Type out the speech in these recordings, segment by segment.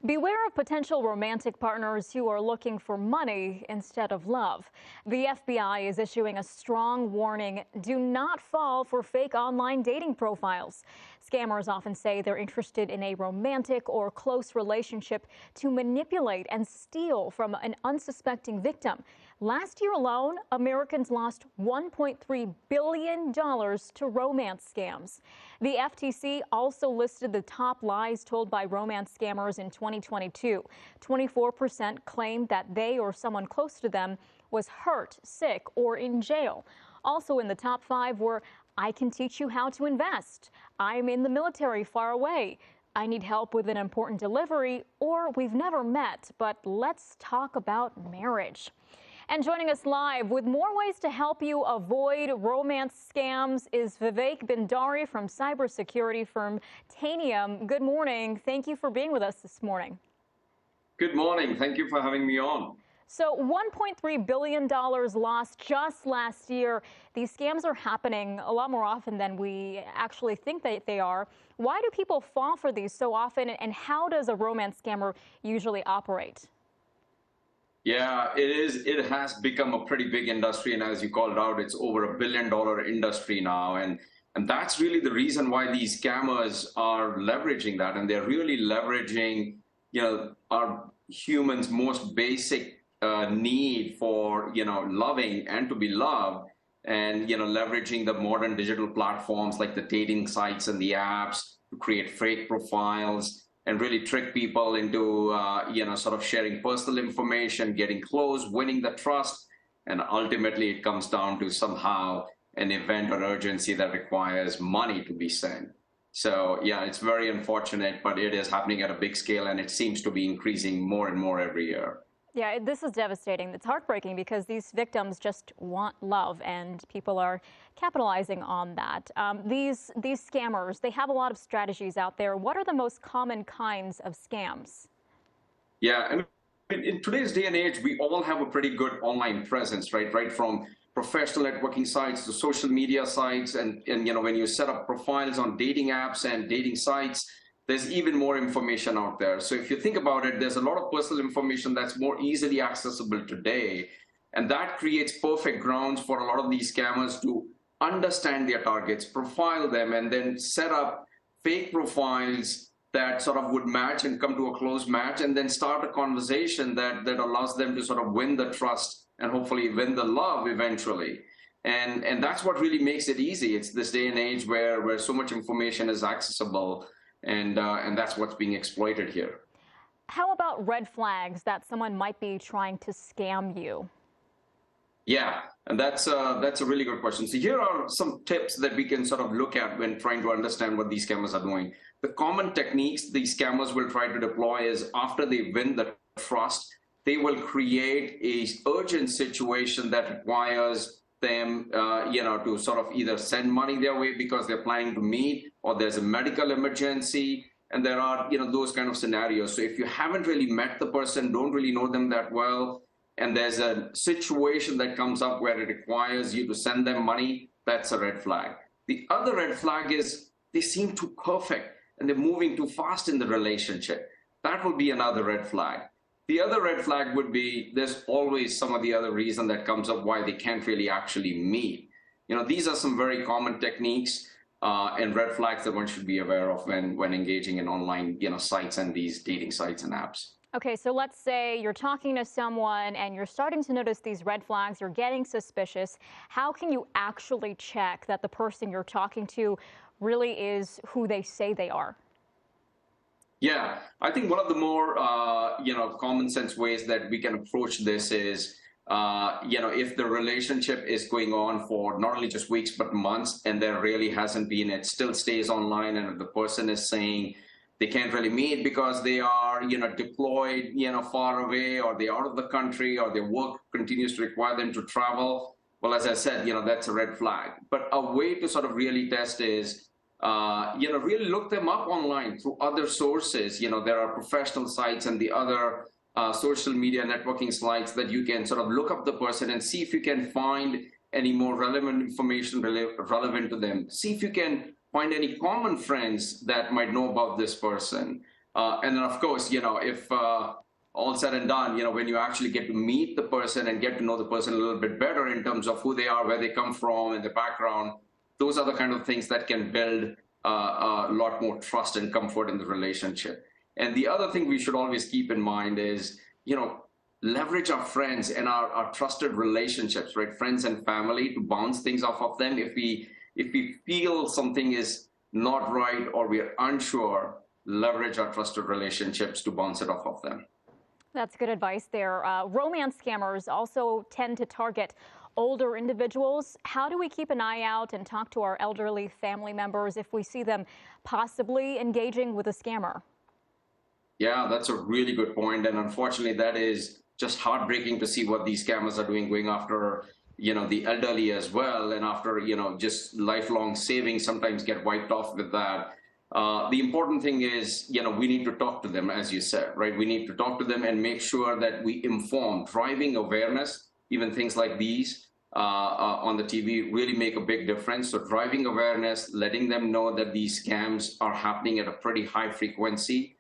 Beware of potential romantic partners who are looking for money instead of love. The FBI is issuing a strong warning. Do not fall for fake online dating profiles. Scammers often say they're interested in a romantic or close relationship to manipulate and steal from an unsuspecting victim. Last year alone, Americans lost $1.3 billion to romance scams. The FTC also listed the top lies told by romance scammers in 2022. 24% claimed that they or someone close to them was hurt, sick, or in jail. Also in the top 5 were, I can teach you how to invest, I'm in the military far away, I need help with an important delivery, or we've never met, but let's talk about marriage. And joining us live with more ways to help you avoid romance scams is Vivek Bhandari from cybersecurity firm Tanium. Good morning. Thank you for being with us this morning. Good morning. Thank you for having me on. So $1.3 billion lost just last year. These scams are happening a lot more often than we actually think that they are. Why do people fall for these so often, and how does a romance scammer usually operate? Yeah, it is. It has become a pretty big industry, and as you called out, it's over $1 billion industry now, and that's really the reason why these scammers are leveraging that, and they're really leveraging, our humans' most basic need for, loving and to be loved, and leveraging the modern digital platforms like the dating sites and the apps to create fake profiles and really trick people into, sort of sharing personal information, getting close, winning the trust. And ultimately, it comes down to somehow an event or urgency that requires money to be sent. So, yeah, it's very unfortunate, but it is happening at a big scale, and it seems to be increasing more and more every year. Yeah, this is devastating. It's heartbreaking because these victims just want love, and people are capitalizing on that. These scammers, they have a lot of strategies out there. What are the most common kinds of scams? Yeah, I mean, in today's day and age, we all have a pretty good online presence, right? Right from professional networking sites to social media sites, and when you set up profiles on dating apps and dating sites, there's even more information out there. So if you think about it, there's a lot of personal information that's more easily accessible today. And that creates perfect grounds for a lot of these scammers to understand their targets, profile them, and then set up fake profiles that sort of would match and come to a close match, and then start a conversation that allows them to sort of win the trust and hopefully win the love eventually. And that's what really makes it easy. It's this day and age where so much information is accessible. And that's what's being exploited here. How about red flags that someone might be trying to scam you? Yeah, and that's a really good question. So here are some tips that we can sort of look at when trying to understand what these scammers are doing. The common techniques these scammers will try to deploy is after they win the trust, they will create a urgent situation that requires them, to sort of either send money their way because they're planning to meet, or there's a medical emergency, and there are, those kind of scenarios. So if you haven't really met the person, don't really know them that well, and there's a situation that comes up where it requires you to send them money, that's a red flag. The other red flag is they seem too perfect and they're moving too fast in the relationship. That will be another red flag. The other red flag would be there's always some of the other reason that comes up why they can't really actually meet. These are some very common techniques and red flags that one should be aware of when engaging in online sites and these dating sites and apps. Okay, so let's say you're talking to someone and you're starting to notice these red flags, you're getting suspicious. How can you actually check that the person you're talking to really is who they say they are? Yeah, I think one of the more, common sense ways that we can approach this is, if the relationship is going on for not only just weeks, but months, and there really hasn't been, it still stays online, and if the person is saying they can't really meet because they are, deployed, far away, or they're out of the country, or their work continues to require them to travel, well, as I said, that's a red flag. But a way to sort of really test is, really look them up online through other sources. There are professional sites and the other social media networking sites that you can sort of look up the person and see if you can find any more relevant information relevant to them. See if you can find any common friends that might know about this person. And then, of course, if all said and done, when you actually get to meet the person and get to know the person a little bit better in terms of who they are, where they come from, and their background, those are the kind of things that can build a lot more trust and comfort in the relationship. And the other thing we should always keep in mind is, leverage our friends and our trusted relationships, right? Friends and family, to bounce things off of them. If we feel something is not right or we are unsure, leverage our trusted relationships to bounce it off of them. That's good advice there. Romance scammers also tend to target older individuals. How do we keep an eye out and talk to our elderly family members if we see them possibly engaging with a scammer? Yeah, that's a really good point. And unfortunately, that is just heartbreaking to see what these scammers are doing, going after, the elderly as well. And after, just lifelong savings sometimes get wiped off with that. The important thing is, we need to talk to them, as you said, right? We need to talk to them and make sure that we inform. Driving awareness, even things like these on the TV, really make a big difference. So driving awareness, letting them know that these scams are happening at a pretty high frequency,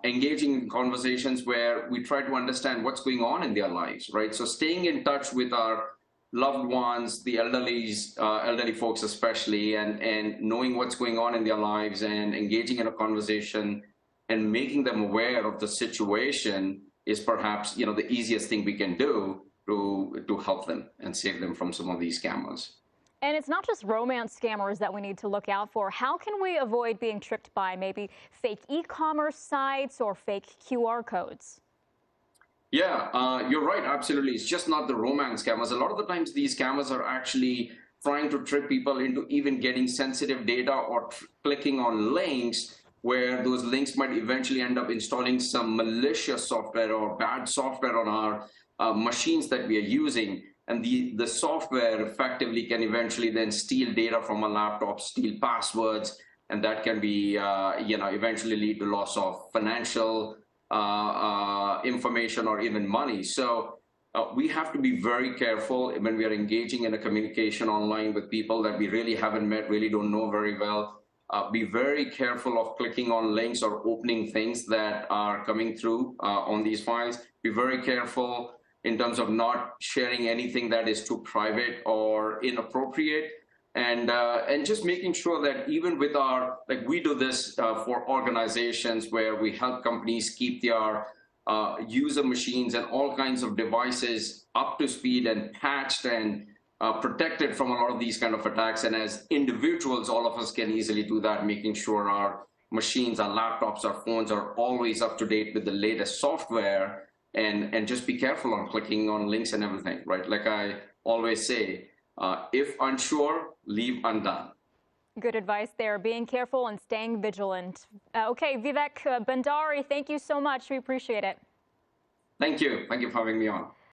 engaging in conversations where we try to understand what's going on in their lives, right? So staying in touch with our loved ones, the elderly folks especially, and knowing what's going on in their lives and engaging in a conversation and making them aware of the situation is perhaps, the easiest thing we can do to help them and save them from some of these scammers. And it's not just romance scammers that we need to look out for. How can we avoid being tricked by maybe fake e-commerce sites or fake QR codes? Yeah, you're right. Absolutely. It's just not the romance scammers. A lot of the times these scammers are actually trying to trick people into even getting sensitive data or clicking on links where those links might eventually end up installing some malicious software or bad software on our machines that we are using. And the software effectively can eventually then steal data from a laptop, steal passwords, and that can be, eventually lead to loss of financial information or even money. So we have to be very careful when we are engaging in a communication online with people that we really haven't met, really don't know very well. Be very careful of clicking on links or opening things that are coming through on these files. Be very careful in terms of not sharing anything that is too private or inappropriate. And just making sure that even with we do this for organizations where we help companies keep their user machines and all kinds of devices up to speed and patched and protected from a lot of these kind of attacks. And as individuals, all of us can easily do that, making sure our machines, our laptops, our phones are always up to date with the latest software, and just be careful on clicking on links and everything, right? Like I always say, if unsure, leave undone. Good advice there. Being careful and staying vigilant. Okay, Vivek Bhandari, thank you so much. We appreciate it. Thank you. Thank you for having me on.